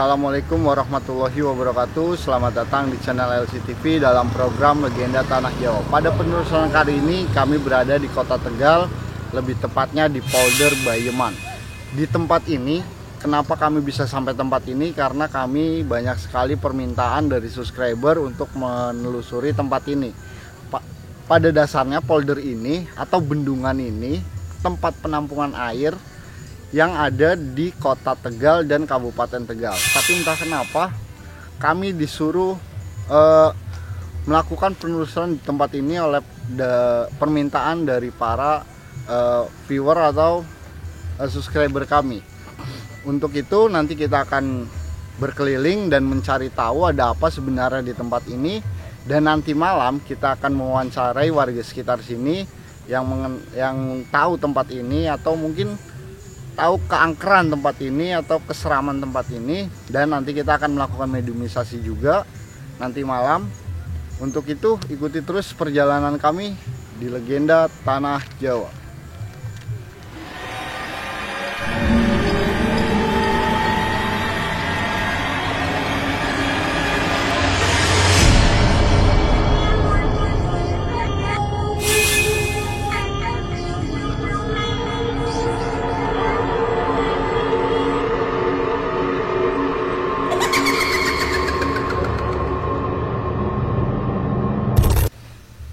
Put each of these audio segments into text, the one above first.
Assalamualaikum warahmatullahi wabarakatuh. Selamat datang di channel LCTV dalam program Legenda Tanah Jawa. Pada penelusuran kali ini kami berada di Kota Tegal, lebih tepatnya di Polder Bayeman. Di tempat ini, kenapa kami bisa sampai tempat ini? Karena kami banyak sekali permintaan dari subscriber untuk menelusuri tempat ini. Pada dasarnya polder ini atau bendungan ini tempat penampungan air yang ada di Kota Tegal dan Kabupaten Tegal. Tapi entah kenapa kami disuruh melakukan penelusuran di tempat ini oleh permintaan dari para viewer atau subscriber kami. Untuk itu nanti kita akan berkeliling dan mencari tahu ada apa sebenarnya di tempat ini, dan nanti malam kita akan mewawancarai warga sekitar sini yang tahu tempat ini atau mungkin tahu keangkeran tempat ini atau keseraman tempat ini, dan nanti kita akan melakukan mediumisasi juga nanti malam. Untuk itu ikuti terus perjalanan kami di Legenda Tanah Jawa.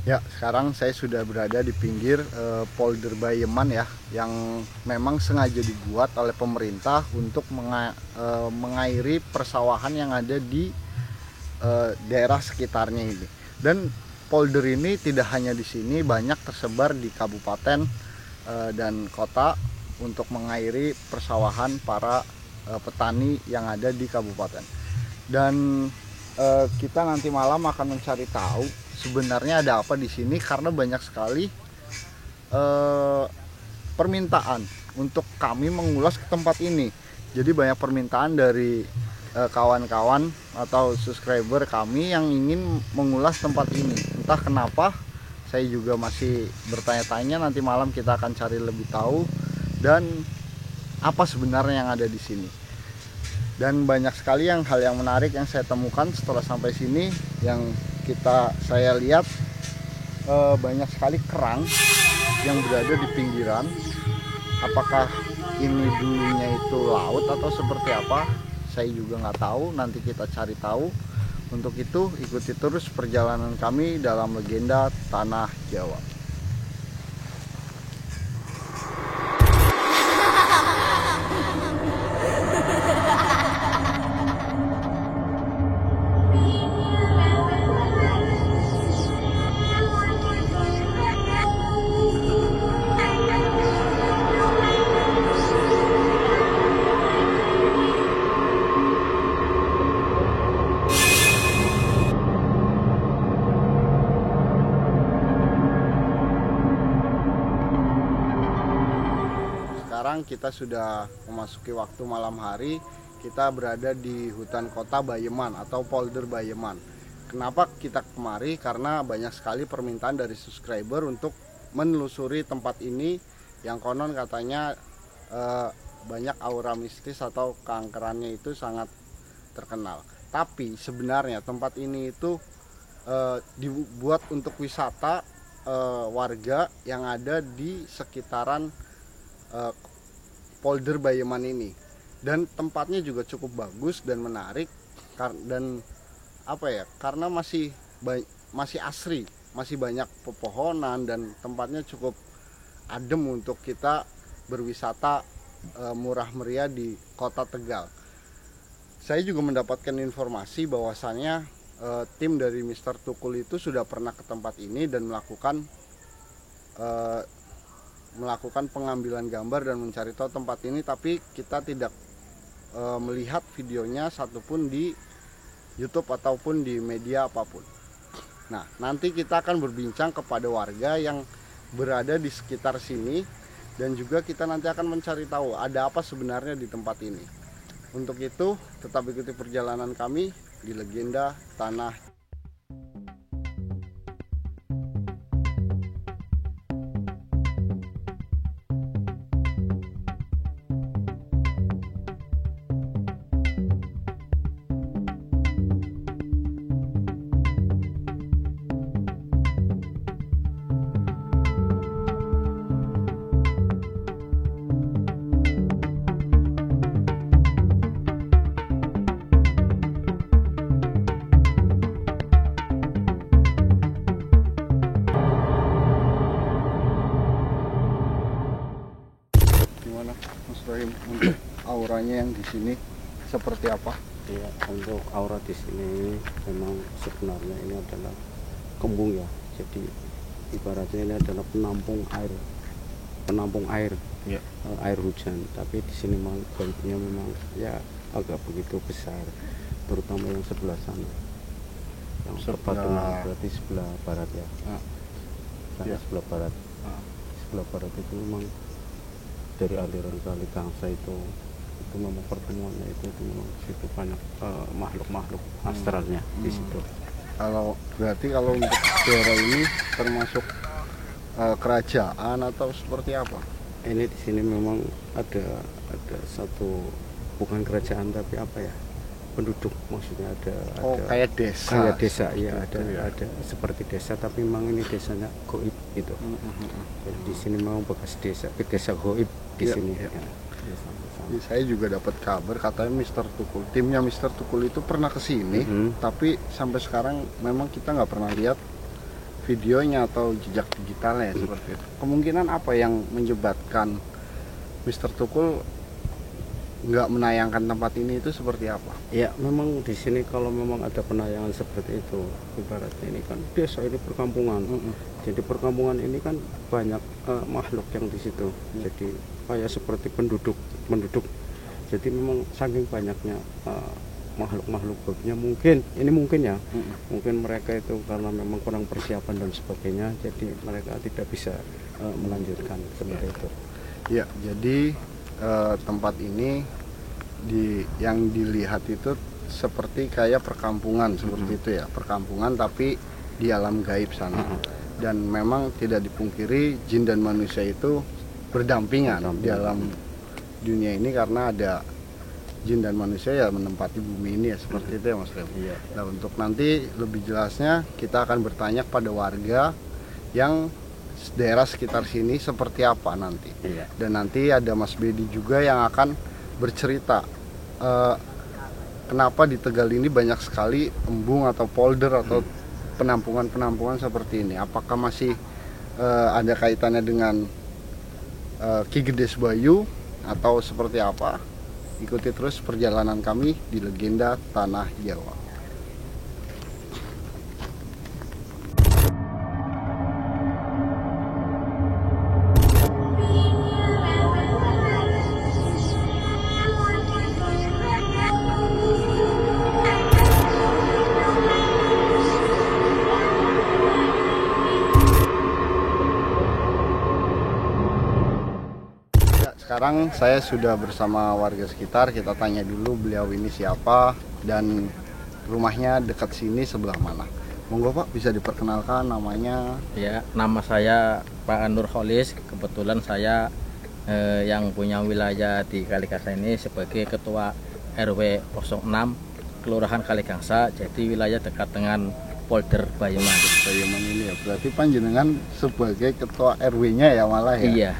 Ya, sekarang saya sudah berada di pinggir Polder Bayeman ya, yang memang sengaja dibuat oleh pemerintah untuk mengairi persawahan yang ada di daerah sekitarnya ini. Dan polder ini tidak hanya di sini, banyak tersebar di kabupaten dan kota untuk mengairi persawahan para petani yang ada di kabupaten. Dan kita nanti malam akan mencari tahu sebenarnya ada apa di sini, karena banyak sekali permintaan untuk kami mengulas ke tempat ini. Jadi banyak permintaan dari kawan-kawan atau subscriber kami yang ingin mengulas tempat ini. Entah kenapa, saya juga masih bertanya-tanya. Nanti malam kita akan cari lebih tahu dan apa sebenarnya yang ada di sini. Dan banyak sekali hal yang menarik yang saya temukan setelah sampai sini. Yang saya lihat banyak sekali kerang yang berada di pinggiran. Apakah ini dulunya itu laut atau seperti apa, saya juga nggak tahu. Nanti kita cari tahu. Untuk itu ikuti terus perjalanan kami dalam Legenda Tanah Jawa. Sekarang kita sudah memasuki waktu malam hari. Kita berada di hutan kota Bayeman atau Polder Bayeman. Kenapa kita kemari? Karena banyak sekali permintaan dari subscriber untuk menelusuri tempat ini yang konon katanya banyak aura mistis atau keangkerannya itu sangat terkenal. Tapi sebenarnya tempat ini itu dibuat untuk wisata warga yang ada di sekitaran Polder Bayeman ini. Dan tempatnya juga cukup bagus dan menarik, dan karena masih asri, masih banyak pepohonan, dan tempatnya cukup adem untuk kita berwisata murah meriah di Kota Tegal. Saya juga mendapatkan informasi bahwasannya tim dari Mr. Tukul itu sudah pernah ke tempat ini dan melakukan pengambilan gambar dan mencari tahu tempat ini, tapi kita tidak melihat videonya satupun di YouTube ataupun di media apapun. Nah, nanti kita akan berbincang kepada warga yang berada di sekitar sini, dan juga kita nanti akan mencari tahu ada apa sebenarnya di tempat ini. Untuk itu tetap ikuti perjalanan kami di Legenda Tanah. auranya yang di sini seperti apa? Ya, untuk aura di sini memang sebenarnya ini adalah kembung ya. Jadi ibaratnya ini adalah penampung air, Ya. air hujan. Tapi di sini memang gaibnya memang ya agak begitu besar, terutama yang sebelah sana. Yang Pepatungan berarti sebelah barat ya. Sana Ya. sebelah barat. Sebelah barat itu memang dari aliran Kali Kangsa itu memang pertemuannya itu memang situ banyak makhluk-makhluk astralnya di situ. Kalau berarti kalau untuk daerah ini termasuk kerajaan atau seperti apa? Ini di sini memang ada satu, bukan kerajaan tapi apa ya, penduduk, maksudnya ada Kayak desa. kayak desa ya, ya. ada seperti desa tapi memang ini desanya goib gitu. Jadi di sini memang bekas desa goib di Ya, sini. ya. Ya. Jadi saya juga dapat kabar katanya Mr. Tukul, timnya Mr. Tukul itu pernah ke sini, tapi sampai sekarang memang kita nggak pernah lihat videonya atau jejak digitalnya seperti itu. Kemungkinan apa yang menyebabkan Mr. Tukul nggak menayangkan tempat ini itu seperti apa? Ya memang di sini kalau memang ada penayangan seperti itu, ibaratnya ini kan desa, ini perkampungan. Jadi perkampungan ini kan banyak makhluk yang di situ. Jadi kayak seperti penduduk. Jadi memang saking banyaknya makhluk-makhluk gaibnya, mungkin ya, mungkin mereka itu karena memang kurang persiapan dan sebagainya, jadi mereka tidak bisa melanjutkan seperti itu. Ya, jadi tempat ini yang dilihat itu seperti kayak perkampungan seperti itu ya, perkampungan tapi di alam gaib sana. Dan memang tidak dipungkiri jin dan manusia itu berdampingan di alam dunia ini karena ada jin dan manusia ya menempati bumi ini ya, seperti itu ya Mas Leo. Iya. Nah, untuk nanti lebih jelasnya kita akan bertanya kepada warga yang daerah sekitar sini seperti apa nanti. Iya. Dan nanti ada Mas Bedi juga yang akan bercerita kenapa di Tegal ini banyak sekali embung atau polder atau penampungan seperti ini. Apakah masih ada kaitannya dengan Ki Gedes Bayu atau seperti apa? Ikuti terus perjalanan kami di Legenda Tanah Jawa. Sekarang saya sudah bersama warga sekitar, kita tanya dulu beliau ini siapa dan rumahnya dekat sini sebelah mana. Monggo Pak, bisa diperkenalkan namanya? Ya, nama saya Pak Nur Kholis. Kebetulan saya yang punya wilayah di Kalikangsa ini sebagai Ketua RW 06 Kelurahan Kalikangsa. Jadi wilayah dekat dengan Polder Bayeman. Bayeman ini ya, berarti panjenengan sebagai Ketua RW-nya ya malah ya? Iya.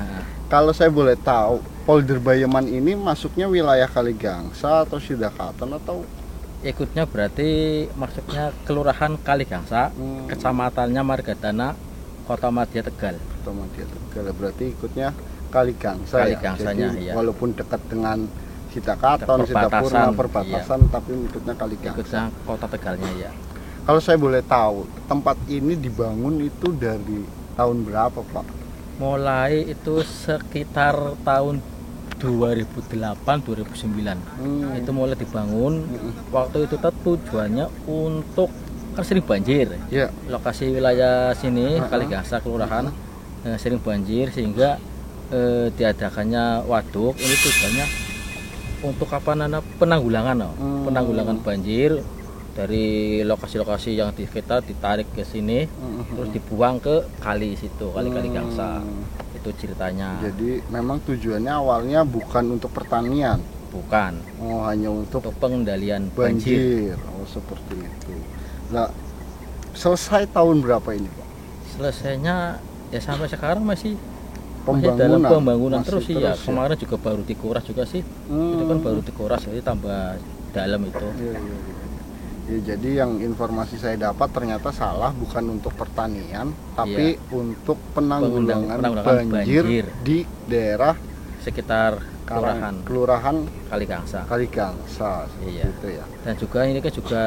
Kalau saya boleh tahu, Polder Bayeman ini masuknya wilayah Kaligangsa atau Sidakatan atau? Ikutnya berarti maksudnya Kelurahan Kalikangsa, Kecamatannya Margadana, Kota Madya Tegal. Kota Madya Tegal, berarti ikutnya Kaligangsa ya. Kaligangsanya, Jadi iya. walaupun dekat dengan Sidakaton, Sidapurna, perbatasan, tapi ikutnya Kaligangsa. Ikutnya Kota Tegalnya ya. Kalau saya boleh tahu, tempat ini dibangun itu dari tahun berapa Pak? Mulai itu sekitar tahun 2008-2009 itu mulai dibangun. Waktu itu tujuannya untuk kan sering banjir. Ya. Lokasi wilayah sini Kaligangsa Kelurahan sering banjir sehingga diadakannya waduk. Ini tujuannya untuk penanggulangan penanggulangan banjir dari lokasi-lokasi yang kita ditarik ke sini terus dibuang ke kali situ, kali Kaligangsa. Itu ceritanya. Jadi memang tujuannya awalnya bukan untuk pertanian, bukan. Oh, hanya untuk pengendalian banjir. Oh, seperti itu. Nah, selesai tahun berapa ini, Pak? Selesainya ya sampai sekarang masih Pembangunan, dalam pembangunan masih terus ya. terus ya. Kemarin juga baru dikuras juga sih. Itu kan baru dikuras, jadi tambah dalam itu. Iya. Ya, jadi yang informasi saya dapat ternyata salah, bukan untuk pertanian tapi untuk penanggulangan banjir di daerah sekitar kelurahan Kaligangsa. Kaligangsa Iya. gitu ya. Dan juga ini kan juga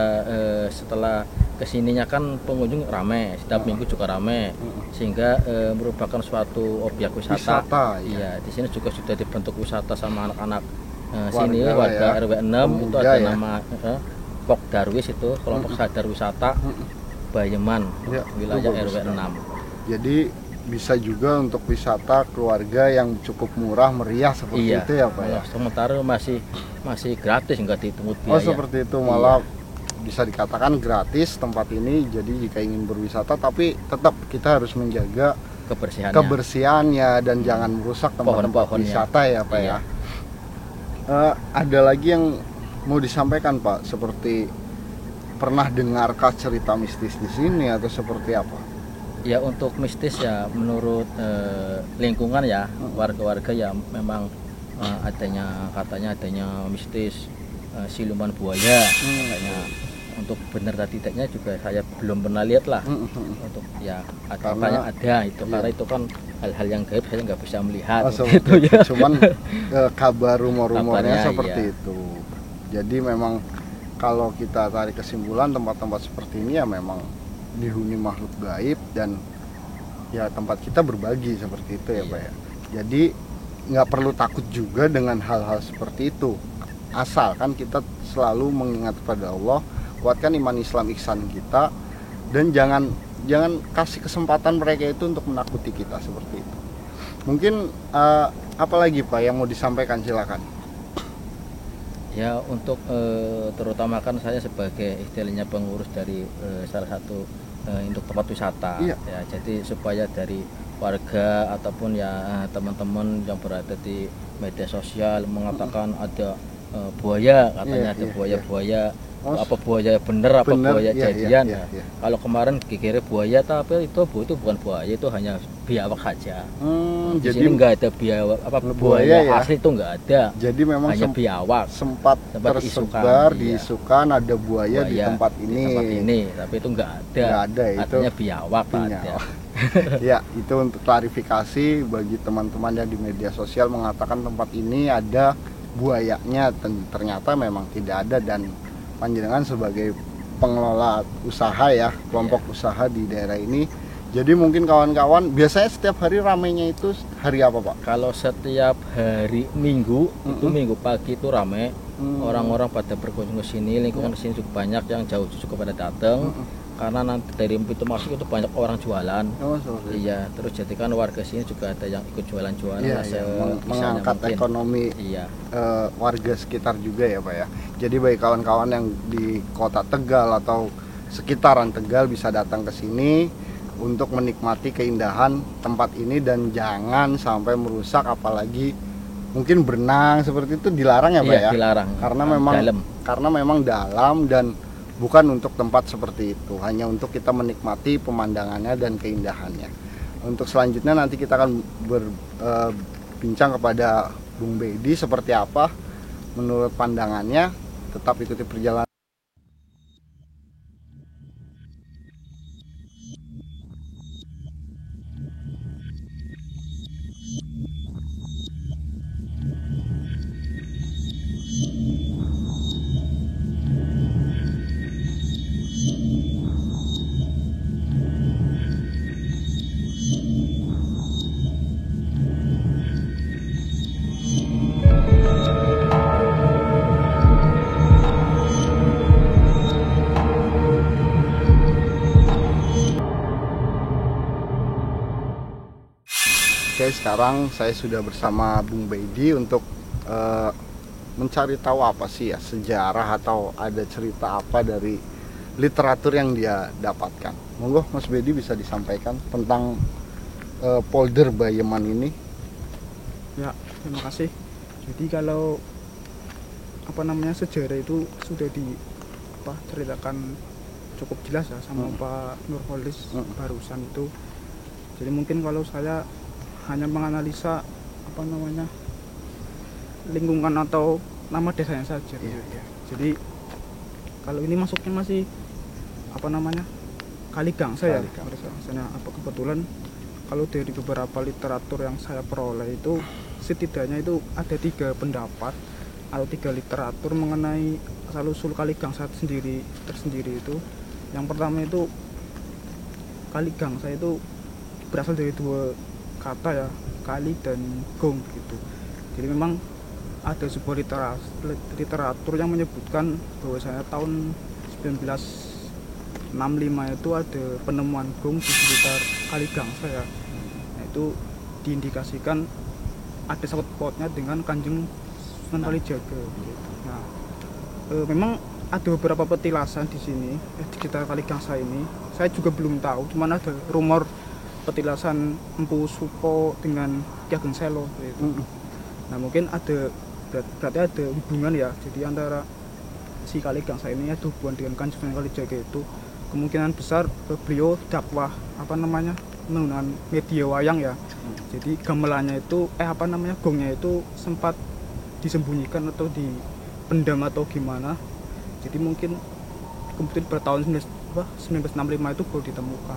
setelah kesininya kan pengunjung rame, setiap minggu juga rame, sehingga merupakan suatu objek wisata. Iya, di sini juga sudah dibentuk wisata sama anak-anak sini, warga RW 6 itu ada ya. Nama Pok Darwis, itu kelompok sadar wisata Bayeman, ya, wilayah RW 6. Jadi bisa juga untuk wisata keluarga yang cukup murah meriah seperti itu ya Pak ya. Sementara masih gratis, nggak dipungut biaya. Oh seperti itu, malah bisa dikatakan gratis tempat ini. Jadi jika ingin berwisata, tapi tetap kita harus menjaga kebersihannya dan jangan merusak tempat-tempat wisata ya Pak ya. Ada lagi yang mau disampaikan Pak, seperti pernah dengarkah cerita mistis di sini atau seperti apa? Ya untuk mistis ya menurut lingkungan ya, warga-warga ya memang katanya adanya mistis siluman buaya. Katanya untuk benar atau tidaknya juga saya belum pernah lihat lah. Untuk ya katanya ada itu, karena itu kan hal-hal yang gaib saya nggak bisa melihat. Gitu ya. Cuman kabar rumor-rumornya seperti itu. Jadi memang kalau kita tarik kesimpulan, tempat-tempat seperti ini ya memang dihuni makhluk gaib, dan ya tempat kita berbagi seperti itu ya Pak ya. Jadi nggak perlu takut juga dengan hal-hal seperti itu, asalkan kita selalu mengingat pada Allah, kuatkan iman Islam ihsan kita, dan jangan kasih kesempatan mereka itu untuk menakuti kita seperti itu. Mungkin apalagi Pak yang mau disampaikan, silakan. Ya untuk terutama kan saya sebagai istilahnya pengurus dari salah satu untuk tempat wisata. Ya, jadi supaya dari warga ataupun ya teman-teman yang berada di media sosial mengatakan ada buaya, katanya ada buaya-buaya. Apa buaya bener apa buaya jadian. Kalau kemarin dikira buaya, tapi itu bukan buaya, itu hanya biawak saja. Di jadi sini nggak ada biawak, buaya ya? Asli itu nggak ada. Jadi memang hanya biawak. Sempat tersebar diisukan ada buaya di tempat ini. Tapi itu nggak ada. Artinya biawak. Ya, itu untuk klarifikasi bagi teman-teman yang di media sosial mengatakan tempat ini ada buayanya, ternyata memang tidak ada. Dan panjenengan sebagai pengelola usaha ya, kelompok usaha di daerah ini, jadi mungkin kawan-kawan biasanya setiap hari ramainya itu hari apa Pak? Kalau setiap hari Minggu itu Minggu pagi itu ramai, orang-orang pada berkunjung ke sini, lingkungan sini cukup banyak, yang jauh juga pada datang. Karena nanti dari pintu masuk itu banyak orang jualan. Iya, terus jadi kan warga sini juga ada yang ikut jualan-jualan, mengangkat ekonomi warga sekitar juga ya Pak ya. Jadi bagi kawan-kawan yang di kota Tegal atau sekitaran Tegal bisa datang ke sini untuk menikmati keindahan tempat ini, dan jangan sampai merusak, apalagi mungkin berenang seperti itu dilarang ya Pak ya. Dilarang. Karena memang dalam dan bukan untuk tempat seperti itu, hanya untuk kita menikmati pemandangannya dan keindahannya. Untuk selanjutnya nanti kita akan berbincang kepada Bung Bedi seperti apa menurut pandangannya. Tetap ikuti perjalanan. Oke, sekarang saya sudah bersama Bung Bedi untuk mencari tahu apa sih ya sejarah atau ada cerita apa dari literatur yang dia dapatkan. Monggo Mas Bedi bisa disampaikan tentang polder Bayeman ini. Ya, terima kasih. Jadi kalau sejarah itu sudah ceritakan cukup jelas ya sama Pak Nurholis barusan itu. Jadi mungkin kalau saya hanya menganalisa lingkungan atau nama desanya saja. Jadi kalau ini masuknya masih Kaligangsa ya. Kebetulan kalau dari beberapa literatur yang saya peroleh itu setidaknya itu ada 3 pendapat atau 3 literatur mengenai asal-usul Kali Gangsa tersendiri itu. Yang pertama itu Kali Gangsa itu berasal dari 2 kata ya, kali dan gong gitu. Jadi memang ada sebuah literatur yang menyebutkan bahwasanya tahun 1965 itu ada penemuan gong di sekitar Kali Gangsa ya. Nah, itu diindikasikan ada sangkut pautnya dengan Kanjeng Sunan Kalijaga gitu. Nah, memang ada beberapa petilasan di sini di sekitar Kali Gangsa ini. Saya juga belum tahu, cuman ada rumor petilasan Empu Suko dengan Ki Ageng Selo gitu. Nah, mungkin berarti ada hubungan ya. Jadi antara si Kali Gangsa ini ada hubungan dengan Kanjeng Sunan Kalijaga itu. Kemungkinan besar beliau dakwah menggunakan media wayang ya. Jadi gamelannya itu gongnya itu sempat disembunyikan atau dipendam atau gimana. Jadi mungkin kemudian pada tahun 1965 itu baru ditemukan.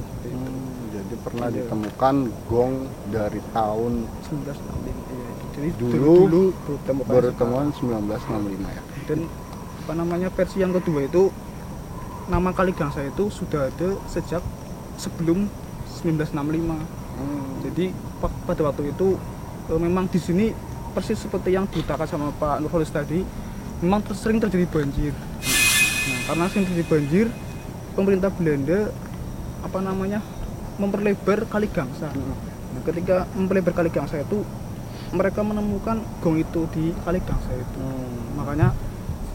Jadi pernah ditemukan gong dari tahun 1965. Iya. Jadi dulu baru baru temuan 1965 ya. Dan versi yang kedua itu nama Kali Gangsa itu sudah ada sejak sebelum 1965. Jadi pada waktu itu memang di sini persis seperti yang diutarakan sama Pak Nurholis tadi, memang sering terjadi banjir. Nah, karena sering terjadi banjir, pemerintah Belanda memperlebar Kali Gangsa. Nah, ketika memperlebar Kali Gangsa itu, mereka menemukan gong itu di Kali Gangsa itu. Makanya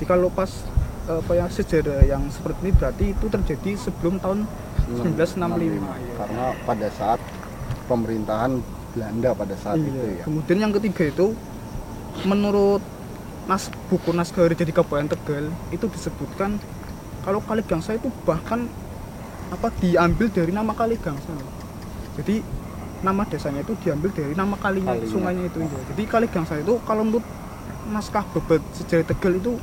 kalau pas sejarah yang seperti ini berarti itu terjadi sebelum tahun 1965. Karena pada saat pemerintahan Belanda pada saat itu ya. Kemudian yang ketiga itu menurut buku Naskah Jadi Kabupaten Tegal itu disebutkan kalau Kali Gangsa itu bahkan diambil dari nama Kali Gangsa. Jadi nama desanya itu diambil dari nama kalinya. Sungainya itu ya. Jadi Kali Gangsa itu kalau menurut naskah Babad Sejarah Tegal itu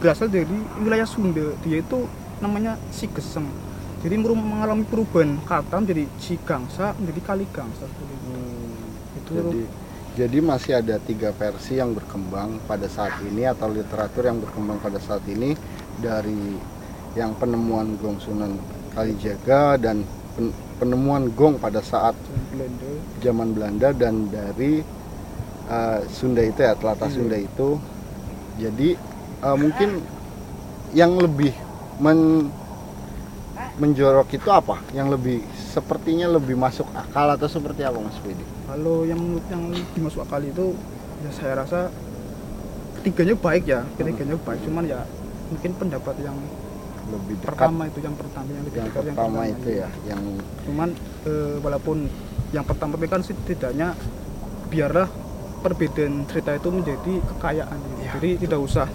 berasal dari wilayah Sunda. Dia itu namanya Sigeseng. Jadi mengalami perubahan kata menjadi Cigangsa menjadi Kali Gangsa. Jadi masih ada 3 versi yang berkembang pada saat ini atau literatur yang berkembang pada saat ini, dari yang penemuan gong Sunan Kalijaga dan penemuan gong pada saat zaman Belanda dan dari Sunda itu ya, Tlatah Sunda itu. Jadi mungkin yang lebih menjorok itu apa? Yang lebih sepertinya lebih masuk akal atau seperti apa, Mas Budi? Kalau yang lebih masuk akal itu ya saya rasa ketiganya baik ya, baik. Cuman ya mungkin pendapat yang lebih dekat, pertama itu yang pertama itu ya, yang cuman walaupun yang pertama tapi kan setidaknya biarlah perbedaan cerita itu menjadi kekayaan ya. Jadi tidak usah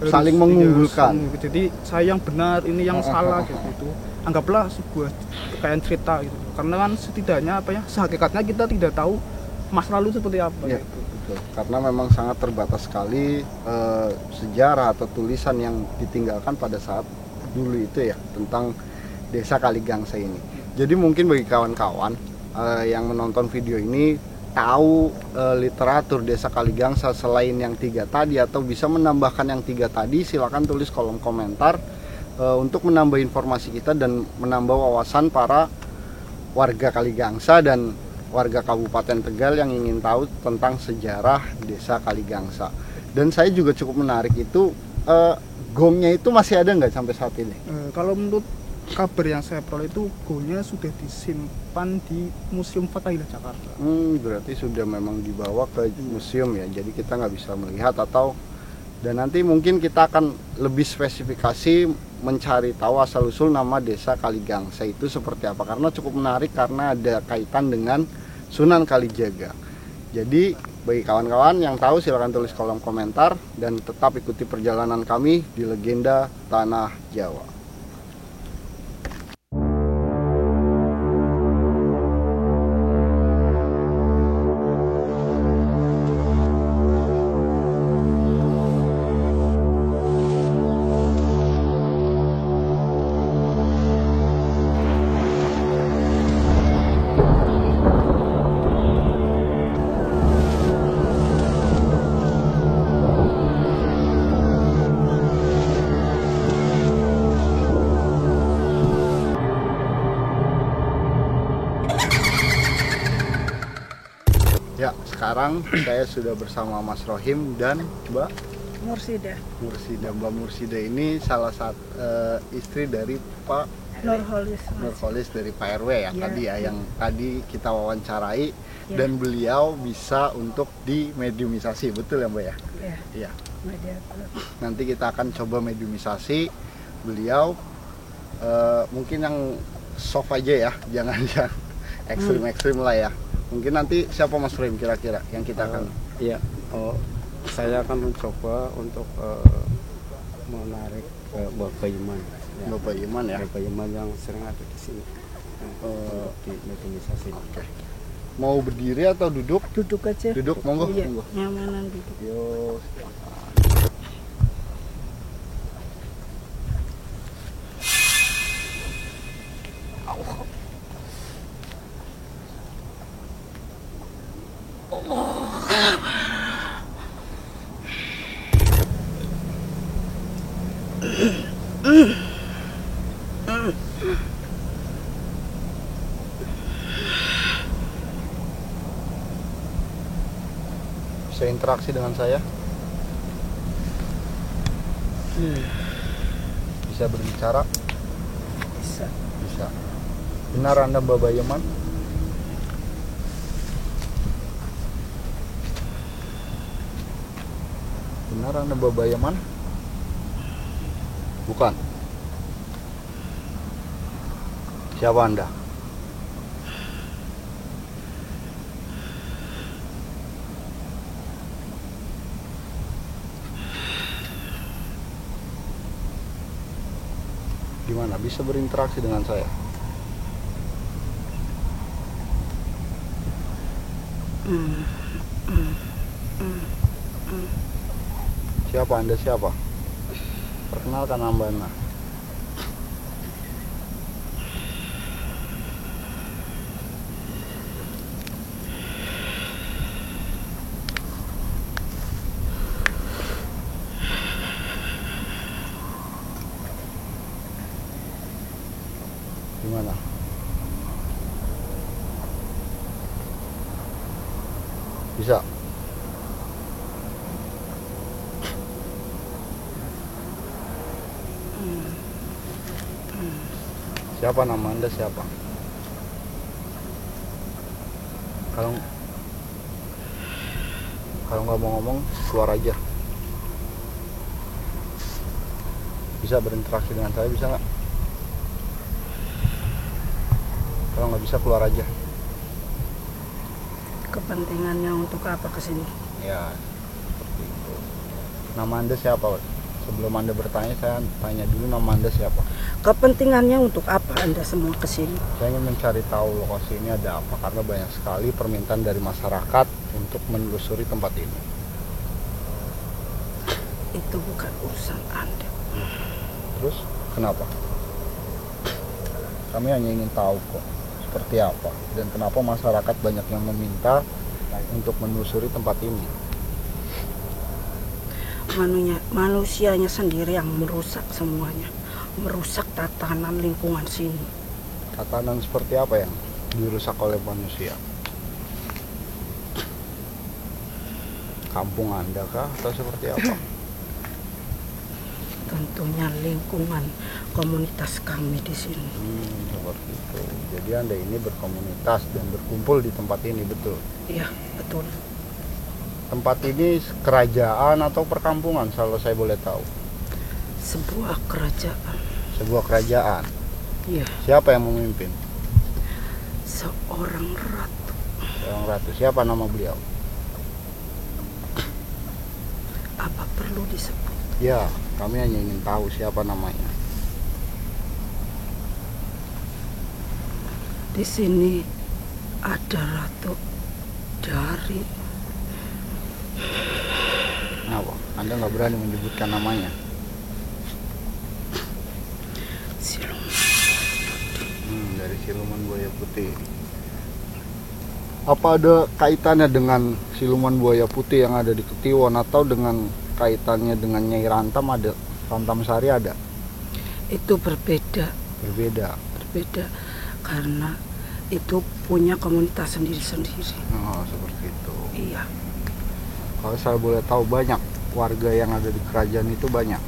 saling mengunggulkan. Jadi saya yang benar, ini yang salah gitu. Anggaplah sebuah kekayaan cerita gitu. Karena kan setidaknya sehakikatnya kita tidak tahu masa lalu seperti apa ya, gitu. Betul. Karena memang sangat terbatas sekali sejarah atau tulisan yang ditinggalkan pada saat dulu itu ya tentang desa Kali Gangsa ini. Jadi mungkin bagi kawan-kawan yang menonton video ini tahu literatur desa Kali Gangsa selain yang 3 tadi atau bisa menambahkan yang 3 tadi, silakan tulis kolom komentar untuk menambah informasi kita dan menambah wawasan para warga Kali Gangsa dan warga Kabupaten Tegal yang ingin tahu tentang sejarah desa Kali Gangsa. Dan saya juga cukup menarik itu gongnya itu masih ada nggak sampai saat ini? Kalau menurut kabar yang saya peroleh itu gongnya sudah disimpan di Museum Fathahillah Jakarta. Berarti sudah memang dibawa ke museum ya, jadi kita nggak bisa melihat dan nanti mungkin kita akan lebih spesifikasi mencari tahu asal usul nama desa Kali Gangsa itu seperti apa, karena cukup menarik karena ada kaitan dengan Sunan Kalijaga. Jadi bagi kawan-kawan yang tahu silakan tulis kolom komentar dan tetap ikuti perjalanan kami di Legenda Tanah Jawa. sekarang saya sudah bersama Mas Rohim dan Mbak Mursida Mursida. Mbak Mursida ini salah satu istri dari Pak Nurholis. Nurholis dari Pak RW ya, Iya. tadi ya, yang tadi kita wawancarai, Iya. dan beliau bisa untuk dimediumisasi, betul ya Mbak ya? Ya, Iya. mediator. Nanti kita akan coba mediumisasi beliau, mungkin yang soft aja ya, jangan yang ekstrim lah ya. Mungkin nanti siapa Mas Rohim kira-kira yang kita akan Iya, saya akan mencoba untuk menarik Bapak Iman. Ya. Bapak Iman ya. Bapak Iman yang sering ada di sini untuk dimediumisasi. Oke. Mau berdiri atau duduk? Duduk aja. Duduk, monggo. Iya, Monggo. nyamanan duduk. Yo. Bisa interaksi dengan saya? Bisa berbicara? Bisa. Bisa. Benar Anda Bapak Yaman? Benar Anda Bapak Yaman? Bukan. Siapa Anda? Gimana bisa berinteraksi dengan saya? Siapa Anda siapa? Perkenalkan nama Anda. Gimana? Bisa? Siapa nama Anda siapa? Kalau nggak mau ngomong, keluar aja. Bisa berinteraksi dengan saya, bisa nggak? Kalau nggak bisa, keluar aja. Kepentingannya untuk apa kesini? Ya, seperti itu. Nama Anda siapa? Sebelum Anda bertanya, saya tanya dulu nama Anda siapa. Kepentingannya untuk apa Anda semua kesini? Saya ingin mencari tahu lokasi ini ada apa, karena banyak sekali permintaan dari masyarakat untuk menelusuri tempat ini. Itu bukan urusan Anda. Terus, kenapa? Kami hanya ingin tahu kok, seperti apa, dan kenapa masyarakat banyak yang meminta untuk menelusuri tempat ini. Manusianya sendiri yang merusak semuanya, merusak tatanan lingkungan sini. Tatanan seperti apa yang dirusak oleh manusia? Kampung Anda kah atau seperti apa? Tentunya lingkungan komunitas kami di sini. Seperti itu. Jadi Anda ini berkomunitas dan berkumpul di tempat ini, betul? Iya, betul. Tempat ini kerajaan atau perkampungan, kalau saya boleh tahu? Sebuah kerajaan. Sebuah kerajaan. Iya, Siapa yang memimpin? seorang ratu. Seorang ratu. Siapa nama beliau? Apa perlu disebut? Ya, kami hanya ingin tahu siapa namanya. Di sini ada ratu dari Kenapa? Anda nggak berani menyebutkan namanya? Siluman. Dari siluman buaya putih. Apa ada kaitannya dengan siluman buaya putih yang ada di Ketiwon, atau dengan kaitannya dengan Nyai Rantam ada? Rantam Sari ada? Itu berbeda. Berbeda. Berbeda karena itu punya komunitas sendiri-sendiri. Oh, seperti itu. Iya, Kalau saya boleh tahu, banyak warga yang ada di kerajaan itu banyak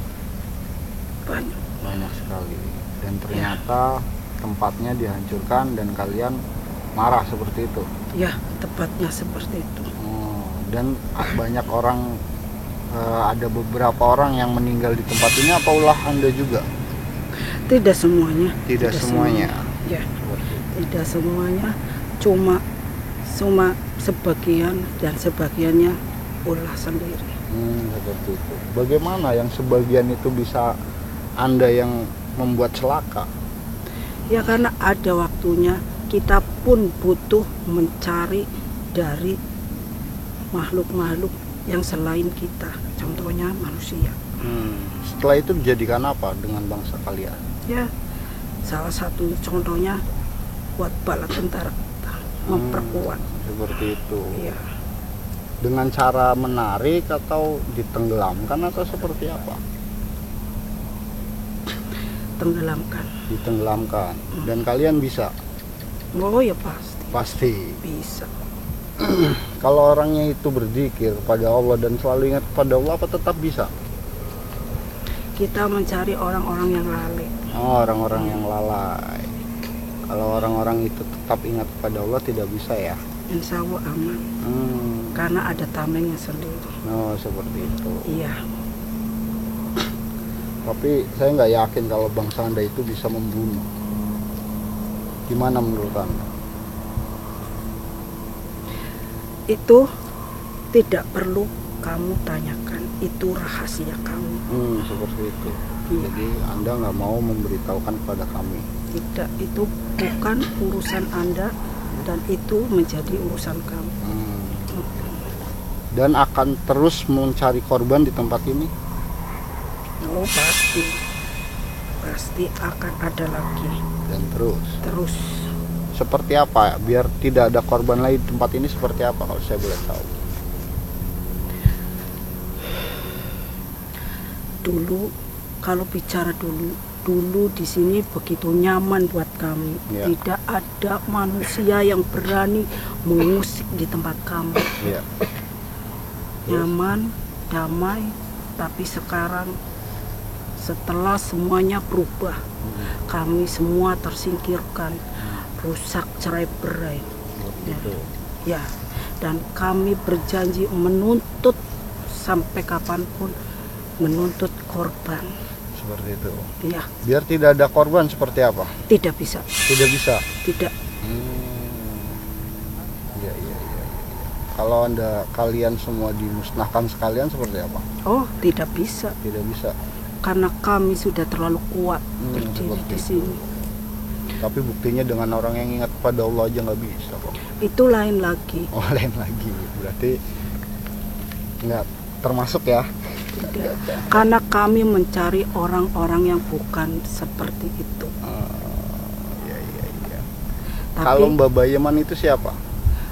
banyak. sekali. Dan ternyata tempatnya dihancurkan dan kalian marah seperti itu. Ya, tepatnya seperti itu. Oh, dan banyak orang, ada beberapa orang yang meninggal di tempat ini. Apa ulah Anda juga? Tidak semuanya. Tidak semuanya. Ya, Seperti itu. tidak semuanya. Cuma sebagian, dan sebagiannya ulah sendiri. Seperti itu. Bagaimana yang sebagian itu bisa Anda yang membuat celaka? Ya, karena ada waktunya kita pun butuh mencari dari makhluk-makhluk yang selain kita, contohnya manusia. Setelah itu dijadikan apa dengan bangsa kalian? Ya, salah satu contohnya buat bala tentara kita, memperkuat. Seperti itu. Ya, Dengan cara menarik atau ditenggelamkan atau seperti apa? tenggelamkan. Ditenggelamkan. Dan kalian bisa? Oh ya, pasti Pasti. bisa. Kalau orangnya itu berzikir pada Allah dan selalu ingat pada Allah, apa tetap bisa? Kita mencari orang-orang yang lalai. Oh, orang-orang yang lalai. Kalau orang-orang itu tetap ingat pada Allah, tidak bisa ya? Insya Allah aman. Karena ada tamengnya sendiri. Oh, seperti itu. Iya, Tapi saya nggak yakin kalau bangsa Anda itu bisa membunuh. Gimana menurut Anda? itu tidak perlu kamu tanyakan. Itu rahasia kamu. Seperti itu. Iya. Jadi Anda nggak mau memberitahukan kepada kami. Tidak, itu bukan urusan Anda dan itu menjadi urusan kamu. Dan akan terus mencari korban di tempat ini. Oh, pasti akan ada lagi. Dan Terus seperti apa biar tidak ada korban lagi di tempat ini? Seperti apa kalau saya boleh tahu? dulu, kalau bicara dulu di sini begitu nyaman buat kami. Ya. Tidak ada manusia yang berani mengusik di tempat kami. Iya. Nyaman, damai. Tapi sekarang setelah semuanya berubah, kami semua tersingkirkan, rusak cerai-berai. Gitu. Ya, dan kami berjanji menuntut sampai kapanpun, menuntut korban. Seperti itu. Ya, Biar tidak ada korban seperti apa? tidak bisa, Tidak bisa. tidak. Iya. Kalau kalian semua dimusnahkan sekalian seperti apa? Oh, tidak bisa, Tidak bisa. karena kami sudah terlalu kuat berdiri seperti di itu. sini. Tapi buktinya dengan orang yang ingat pada Allah aja nggak bisa kok. Itu lain lagi. Oh, lain lagi. Berarti nggak termasuk ya? Tidak. Karena kami mencari orang-orang yang bukan seperti itu. Iya. Tapi Kalau Mbak Bayeman itu siapa?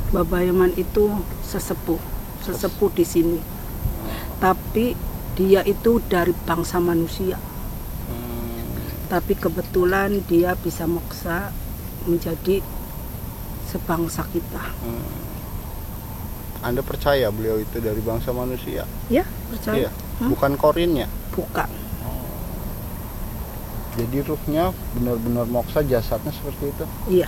Babayaman itu sesepuh di sini. Tapi dia itu dari bangsa manusia. Tapi kebetulan dia bisa moksa menjadi sebangsa kita. Anda percaya beliau itu dari bangsa manusia? Ya, percaya? Iya. Bukan korinnya. Bukan. Jadi ruhnya benar-benar moksa, jasadnya seperti itu. Iya.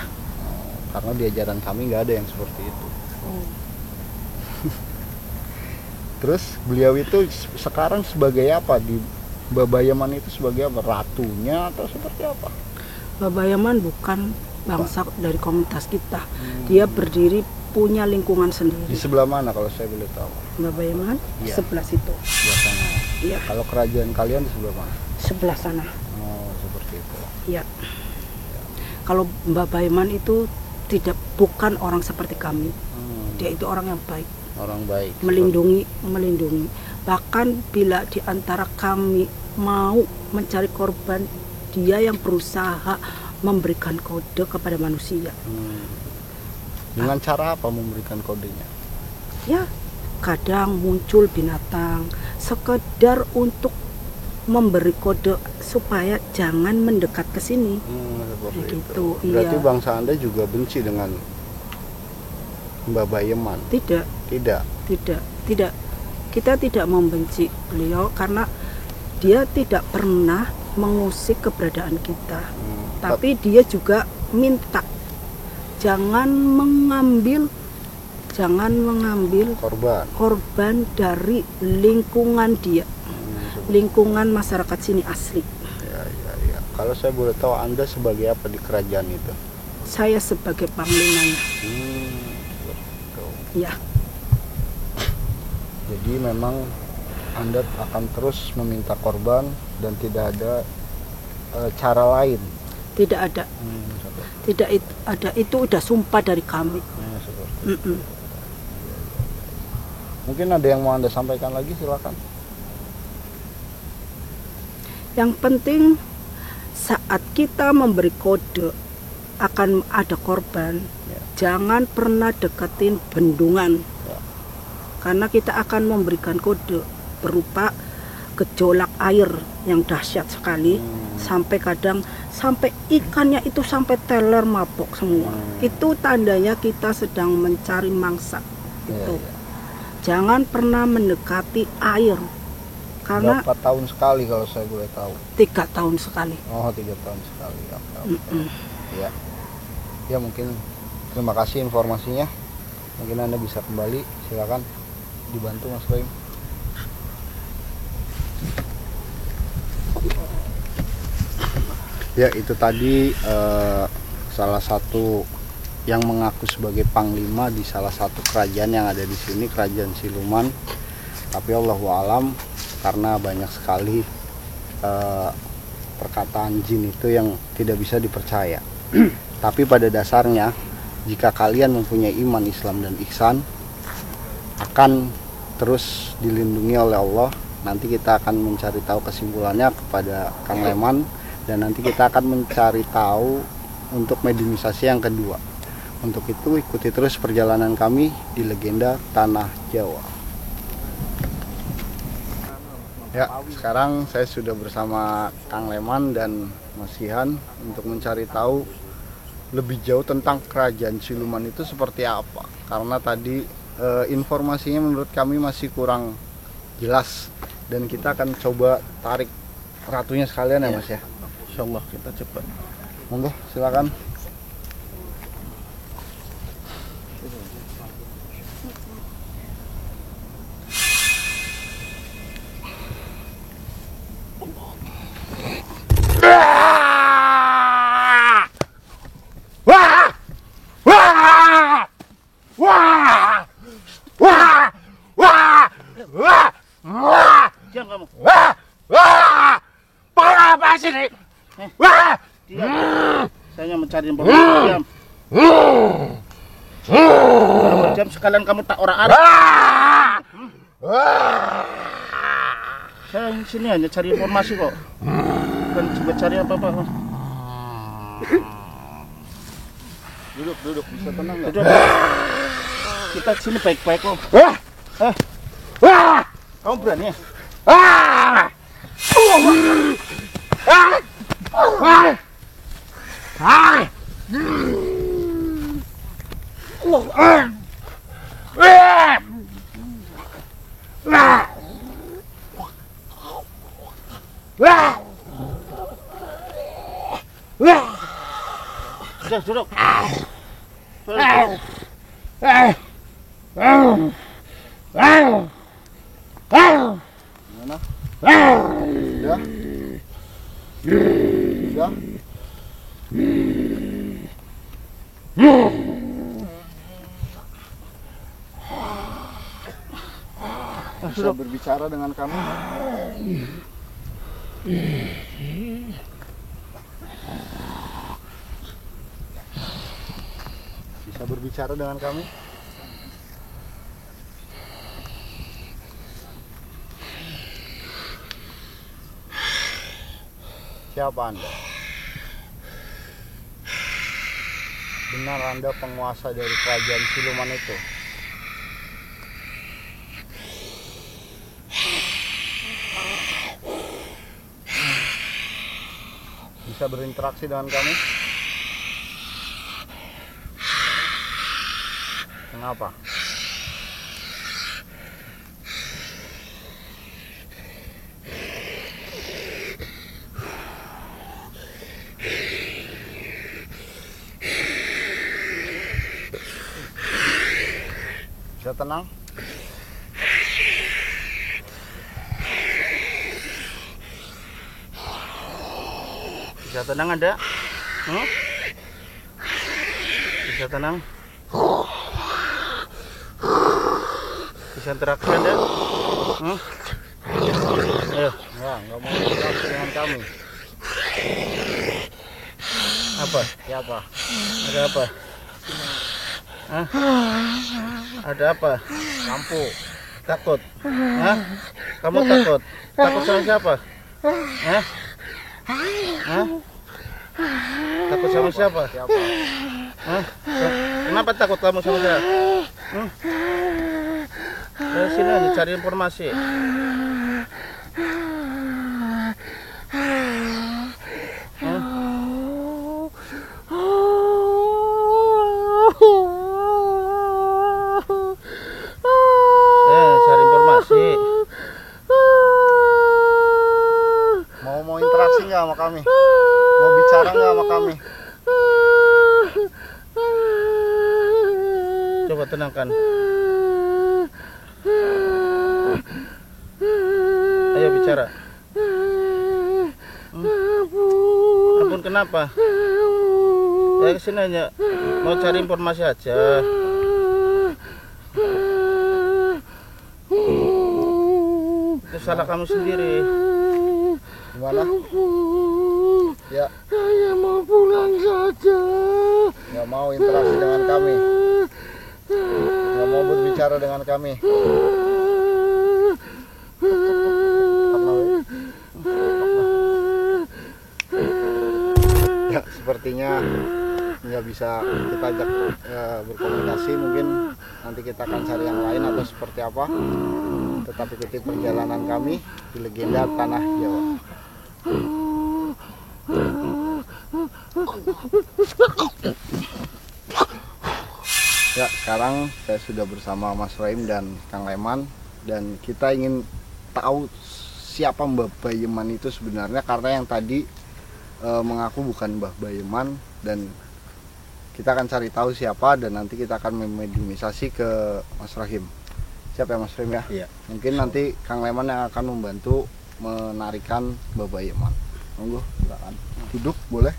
Karena di ajaran kami nggak ada yang seperti itu. Terus beliau itu sekarang sebagai apa di Babayaman itu, sebagai apa? Ratunya atau seperti apa? Babayaman bukan bangsa dari komunitas kita. Dia berdiri punya lingkungan Di sendiri. sebelah mana kalau saya boleh tahu? Babayaman Iya. sebelah situ. Sebelah sana. Iya, Kalau kerajaan kalian di sebelah mana? sebelah sana. Oh, seperti itu. Iya. Kalau Babayaman itu bukan orang seperti kami. Dia itu orang yang baik, Orang baik. melindungi. Bahkan bila di antara kami mau mencari korban, dia yang berusaha memberikan kode kepada manusia. Dengan cara apa memberikan kodenya? Ya, kadang muncul binatang sekedar untuk memberi kode supaya jangan mendekat ke sini. Seperti Kayak itu. gitu, Berarti iya. bangsa Anda juga benci dengan Mbah Bayeman? Tidak, Tidak. tidak. Kita tidak membenci beliau karena dia tidak pernah mengusik keberadaan kita. Tapi dia juga minta jangan mengambil korban dari lingkungan dia, lingkungan masyarakat sini asli. Ya. Kalau saya boleh tahu, Anda sebagai apa di kerajaan itu? Saya sebagai panglimanya. Ya, Jadi memang Anda akan terus meminta korban dan tidak ada cara lain. tidak ada, itu udah sumpah dari kami. Mm-mm. Mungkin ada yang mau Anda sampaikan lagi, silakan. Yang penting saat kita memberi kode akan ada korban, jangan pernah deketin bendungan, karena kita akan memberikan kode berupa gejolak air yang dahsyat sekali, sampai ikannya itu sampai teler mabok semua. Itu tandanya kita sedang mencari mangsa. Itu jangan pernah mendekati air, karena Berapa tahun sekali kalau saya boleh tahu? 3 tahun sekali. Oh, 3 tahun sekali. Oke. Ya mungkin terima kasih informasinya. Mungkin Anda bisa kembali, silakan dibantu Mas Baim. Ya, itu tadi salah satu yang mengaku sebagai panglima di salah satu kerajaan yang ada di sini, Kerajaan Siluman. Tapi Allahu alam, karena banyak sekali perkataan jin itu yang tidak bisa dipercaya. Tapi pada dasarnya, jika kalian mempunyai iman, Islam, dan ihsan, akan terus dilindungi oleh Allah. Nanti kita akan mencari tahu kesimpulannya kepada Kang Leman, dan nanti kita akan mencari tahu untuk mediumisasi yang kedua. Untuk itu ikuti terus perjalanan kami di Legenda Tanah Jawa. Ya, sekarang saya sudah bersama Kang Leman dan Mas Ihan untuk mencari tahu lebih jauh tentang Kerajaan Siluman itu seperti apa. Karena tadi informasinya menurut kami masih kurang jelas, dan kita akan coba tarik ratunya sekalian ya Mas ya. Insyaallah kita cepat. Monggo, silakan. Diam kamu. Apa sih nih? Diam. Saya mencari informasi. Diam. Kalau diam sekalian kamu tak orang Arab. Saya sini hanya cari informasi kok. Bukan juga cari apa-apa. Duduk, bisa tenang nggak? Duduk. Kita sini baik-baik kok. Kamu berani ya? Sudah, duduk. Gimana? Sudah? Sudah? Bisa berbicara dengan kami? Bisa berbicara dengan kami? Siapa Anda? Benar Anda penguasa dari Kerajaan Siluman itu? bisa berinteraksi dengan kami? Kenapa? Bisa tenang? Bisa tenang ada? Bisa tenang? Bisa interaksi ada? Ayo. Nggak mau interaksi dengan kami. Apa? Siapa? Ada apa? Hah? Ada apa? Lampu. Takut? Hah? Kamu takut? Takut sama siapa? Hah? Hah? Takut sama siapa? Siapa? Hah? Kenapa takut kamu sama saya? Dari sini aja cari informasi. Hah? Cari informasi. Mau interaksi nggak sama kami? Mau bicara nggak sama kami? Coba tenangkan. Ayo bicara. Ampun, kenapa? Ya kesini aja mau cari informasi aja. Itu salah kamu sendiri. Gimana? Ya, Saya mau pulang saja. nggak mau interaksi dengan kami. Nggak mau berbicara dengan kami. Ya, sepertinya nggak bisa kita ajak berkomunikasi. Mungkin nanti kita akan cari yang lain atau seperti apa. Tetap ikuti perjalanan kami di Legenda Tanah Jawa. Ya, sekarang saya sudah bersama Mas Rohim dan Kang Leman, dan kita ingin tahu siapa Mbah Bayeman itu sebenarnya, karena yang tadi mengaku bukan Mbah Bayeman, dan kita akan cari tahu siapa dan nanti kita akan memediumisasi ke Mas Rohim. Siap ya Mas Rohim ya? Iya. Mungkin nanti Kang Leman yang akan membantu menarikan Mbah Bayeman. Monggo, silakan. Duduk boleh?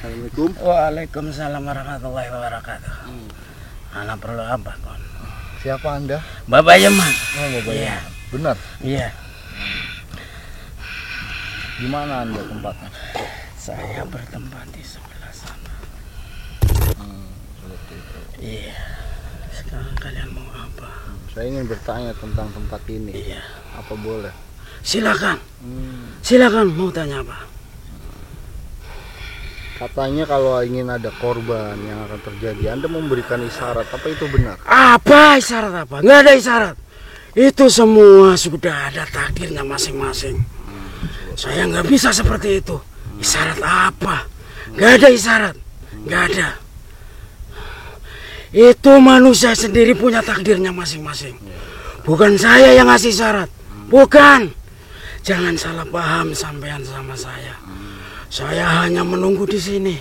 Assalamualaikum. Waalaikumsalam warahmatullahi wabarakatuh. Anak perlu apa kon? Siapa Anda? Mbah Bayeman. Oh, Mbah Bayeman. Iya. Benar. Iya, Di mana Anda tempatnya? saya bertempat di sebelah sana. Seperti itu. Iya. Sekarang kalian mau apa? Saya ingin bertanya tentang tempat ini. Iya. Apa boleh? Silakan. Silakan mau tanya apa? Katanya kalau ingin ada korban yang akan terjadi, Anda memberikan isyarat. Apa itu benar? Apa isyarat apa? Nggak ada isyarat. Itu semua sudah ada takdirnya masing-masing. Saya nggak bisa seperti itu. Isyarat apa? Nggak ada isyarat. Nggak ada. Itu manusia sendiri punya takdirnya masing-masing. Bukan saya yang ngasih isyarat. Bukan. Jangan salah paham sampean sama saya. Saya hanya menunggu di sini.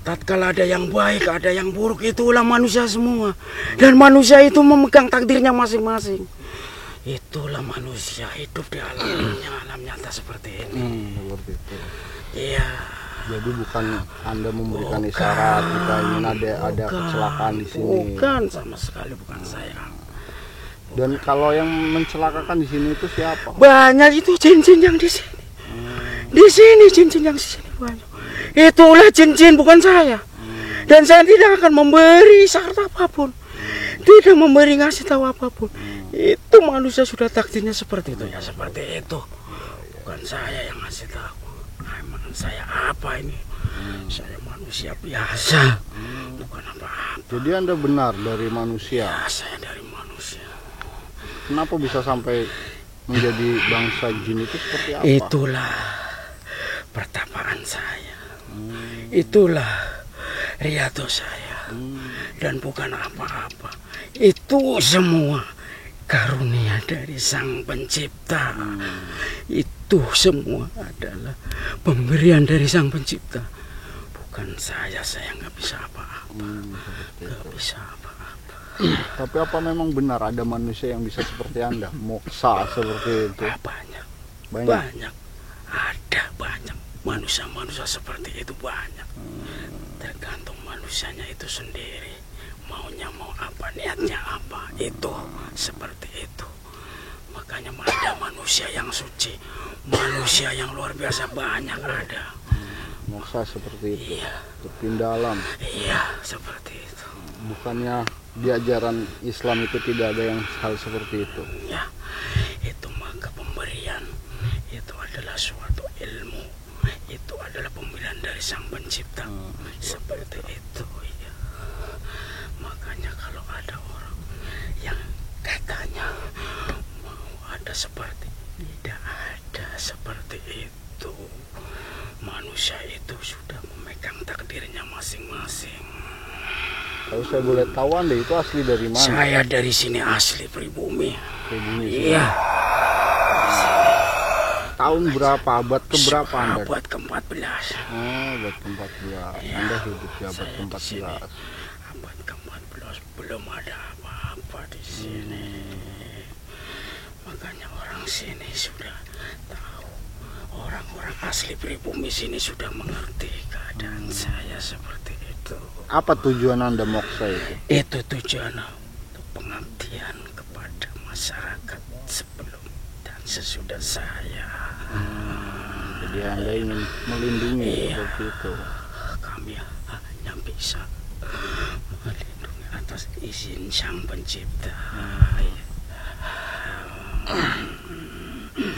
Tatkala ada yang baik, ada yang buruk, itulah manusia semua. Dan manusia itu memegang takdirnya masing-masing. Itulah manusia hidup di alam nyata seperti ini. Seperti itu. Iya. Jadi bukan Anda memberikan isyarat kita ingin ada kecelakaan di sini. Bukan, sama sekali bukan saya. Dan kalau yang mencelakakan di sini itu siapa? Banyak itu jin-jin yang di sini. Di sini jin-jin yang di sini banyak. Itulah jin-jin, bukan saya. Dan saya tidak akan memberi syarat apapun. Tidak memberi ngasih tahu apapun. Itu manusia sudah takdirnya seperti itu ya, seperti itu. Bukan saya yang ngasih tahu. Emang saya apa ini? Saya manusia biasa. Bukan apa-apa. Jadi Anda benar dari manusia. Ya, saya dari manusia. Kenapa bisa sampai menjadi bangsa jin itu seperti apa? Itulah pertapaan saya. Itulah riado saya. Dan bukan apa-apa. Itu semua karunia dari Sang Pencipta. Itu semua adalah pemberian dari Sang Pencipta. Bukan saya nggak bisa apa-apa. Nggak bisa apa-apa. Tapi apa memang benar ada manusia yang bisa seperti Anda? Moksa seperti itu? Banyak. Banyak. Banyak. Ada banyak. Manusia-manusia seperti itu banyak. Tergantung manusianya itu sendiri. Maunya mau apa, niatnya apa. Itu seperti itu. Makanya ada manusia yang suci, manusia yang luar biasa banyak ada. Moksa seperti itu? Iya. Terpindah alam? Iya, seperti itu. Bukannya di ajaran Islam itu tidak ada yang hal seperti itu? Ya, itu maka pemberian. Itu adalah suatu ilmu. Itu adalah pemberian dari Sang Pencipta. Seperti itu ya. Makanya kalau ada orang yang katanya mau ada seperti, tidak ada seperti itu. Manusia itu sudah memegang takdirnya masing-masing. Kalau saya boleh tahu Anda itu asli dari mana? Saya dari sini asli pribumi. Pribumi. Iya. Tahun berapa? Abad ke berapa Anda? Abad ke-14. Oh, abad ke-14. Anda hidup di abad ke-14. Abad ke-14 belum ada apa-apa di sini. Makanya orang sini sudah tahu. Orang-orang asli pribumi sini sudah mengerti keadaan saya seperti itu. Apa tujuan Anda moksa itu? Itu tujuan untuk pengabdian kepada masyarakat sebelum dan sesudah saya. Jadi Anda ingin melindungi seperti itu? Kami hanya bisa melindungi atas izin Sang Pencipta.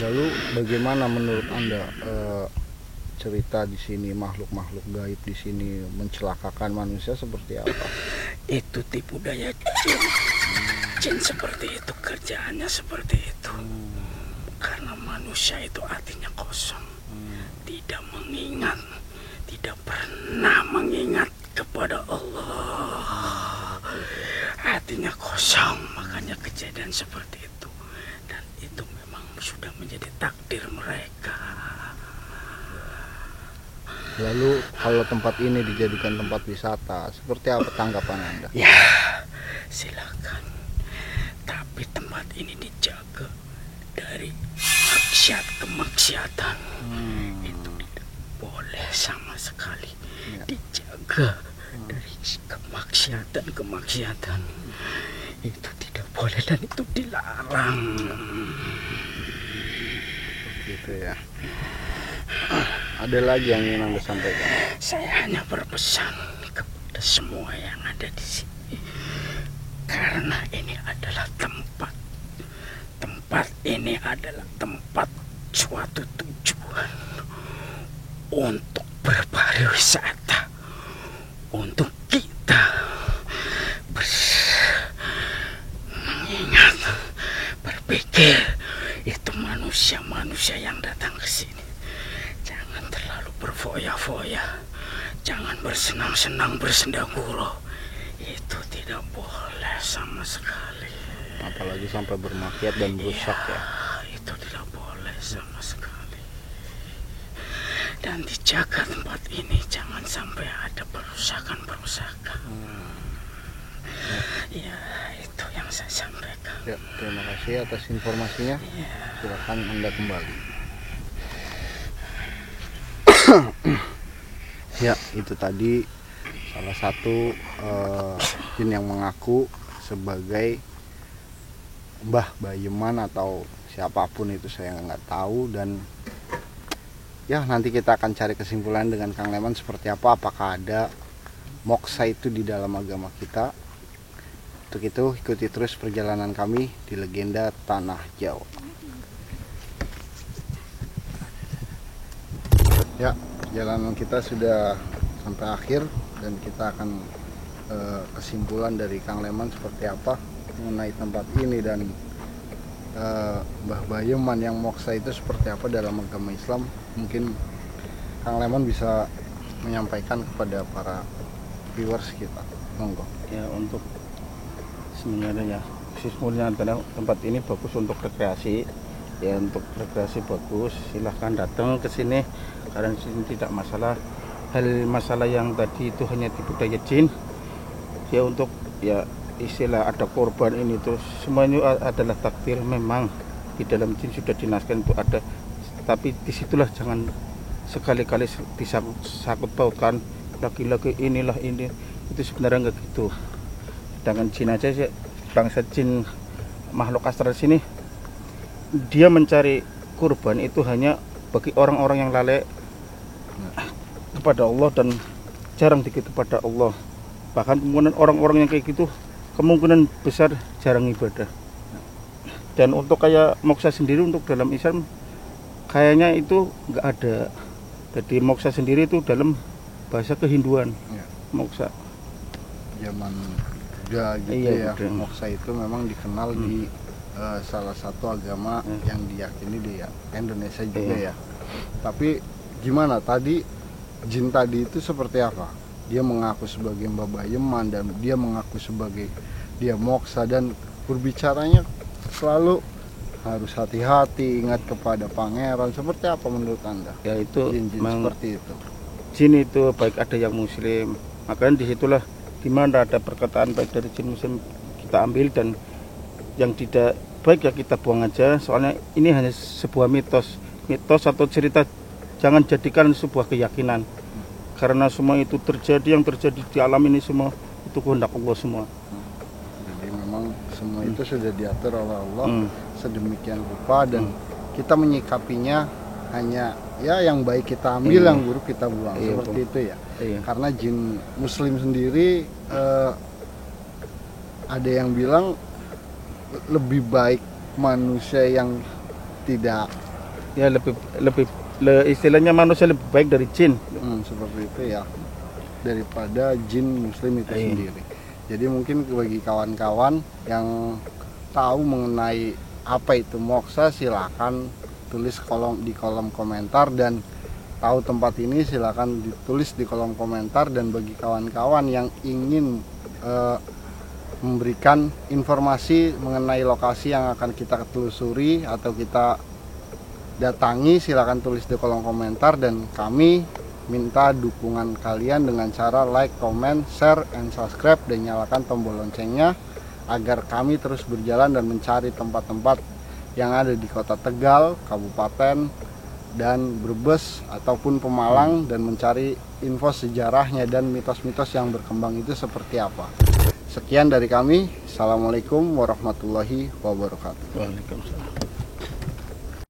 Lalu bagaimana menurut Anda cerita di sini makhluk-makhluk gaib di sini mencelakakan manusia seperti apa? Itu tipu daya jin. Jin seperti itu, kerjaannya seperti itu. Karena manusia itu hatinya kosong, tidak mengingat, tidak pernah mengingat kepada Allah. Hatinya kosong, makanya kejadian seperti itu. Dan itu memang sudah menjadi takdir mereka. Lalu kalau tempat ini dijadikan tempat wisata, seperti apa tanggapan Anda? Ya, silakan. Tapi tempat ini dijaga dari maksiat kemaksiatan. Itu tidak boleh sama sekali. Dijaga dari kemaksiatan. Itu tidak boleh dan itu dilarang. Gitu ya. Ada lagi yang ingin Anda sampaikan? Saya hanya berpesan kepada semua yang ada di sini. Karena ini adalah tempat ini adalah tempat suatu tujuan untuk berpariwisata, untuk kita mengingat, berpikir itu manusia yang datang ke sini. Jangan terlalu berfoya-foya, jangan bersenang-senang, bersendaguro. Itu tidak boleh sama sekali. Apalagi sampai bermaksiat dan merusak ya. Itu tidak boleh sama sekali. Dan dijaga tempat ini jangan sampai ada perusakan. Ya, itu yang saya sampaikan. Ya, terima kasih atas informasinya. Silakan Anda kembali. Ya, itu tadi salah satu jin yang mengaku sebagai Mbah Bayeman atau siapapun itu, saya nggak tahu. Dan ya nanti kita akan cari kesimpulan dengan Kang Leman seperti apa, apakah ada moksa itu di dalam agama kita. Untuk itu ikuti terus perjalanan kami di Legenda Tanah Jawa. Ya, perjalanan kita sudah sampai akhir dan kita akan kesimpulan dari Kang Leman seperti apa mengenai tempat ini dan Mbah Bayeman yang moksa itu seperti apa dalam agama Islam. Mungkin Kang Leman bisa menyampaikan kepada para viewers kita. Monggo. Ya, untuk sebenarnya khususnya adalah tempat ini bagus untuk rekreasi. Ya, untuk rekreasi bagus, silahkan datang ke sini karena di sini tidak masalah. Hal masalah yang tadi itu hanya tipu daya jin. Ya, untuk ya istilah ada korban ini terus semuanya adalah takdir. Memang di dalam jin sudah dinaskan itu ada, tapi disitulah jangan sekali-kali disangkut pautkan laki-laki inilah ini, itu sebenarnya enggak gitu. Sedangkan jin aja sih, bangsa jin makhluk astral sini, dia mencari kurban itu hanya bagi orang-orang yang lalai kepada Allah dan jarang dikit kepada Allah. Bahkan kemudian orang-orang yang kayak gitu kemungkinan besar jarang ibadah. Dan untuk kayak moksa sendiri untuk dalam Islam kayaknya itu nggak ada. Jadi moksa sendiri itu dalam bahasa kehinduan. Ya. Moksa Zaman Buddha gitu Iya, ya. Buddha. Moksa itu memang dikenal di salah satu agama yang diyakini di Indonesia juga ya. Tapi gimana tadi jin tadi itu seperti apa? Dia mengaku sebagai Mbah Bayeman dan dia mengaku sebagai dia moksa, dan berbicaranya selalu harus hati-hati, ingat kepada pangeran. Seperti apa menurut Anda? ya itu Jin-jin memang seperti itu. jin itu baik ada yang muslim, makanya disitulah dimana ada perkataan baik dari jin muslim kita ambil, dan yang tidak baik ya kita buang aja. Soalnya ini hanya sebuah mitos atau cerita, jangan jadikan sebuah keyakinan. Karena semua itu terjadi, yang terjadi di alam ini semua itu kehendak Allah semua. Jadi memang semua itu sudah diatur oleh Allah sedemikian rupa, dan kita menyikapinya hanya ya yang baik kita ambil, yang buruk kita buang, seperti itu ya. Karena jin muslim sendiri ada yang bilang lebih baik manusia yang tidak Ya istilahnya manusia lebih baik dari jin. seperti itu ya, daripada jin muslim itu sendiri. Jadi mungkin bagi kawan-kawan yang tahu mengenai apa itu moksa, silakan tulis di kolom komentar, dan tahu tempat ini silakan ditulis di kolom komentar. Dan bagi kawan-kawan yang ingin memberikan informasi mengenai lokasi yang akan kita telusuri atau kita datangi, silakan tulis di kolom komentar, dan kami minta dukungan kalian dengan cara like, comment, share, and subscribe, dan nyalakan tombol loncengnya agar kami terus berjalan dan mencari tempat-tempat yang ada di Kota Tegal, Kabupaten, dan Brebes ataupun Pemalang, dan mencari info sejarahnya dan mitos-mitos yang berkembang itu seperti apa. Sekian dari kami. Assalamualaikum warahmatullahi wabarakatuh. Waalaikumsalam.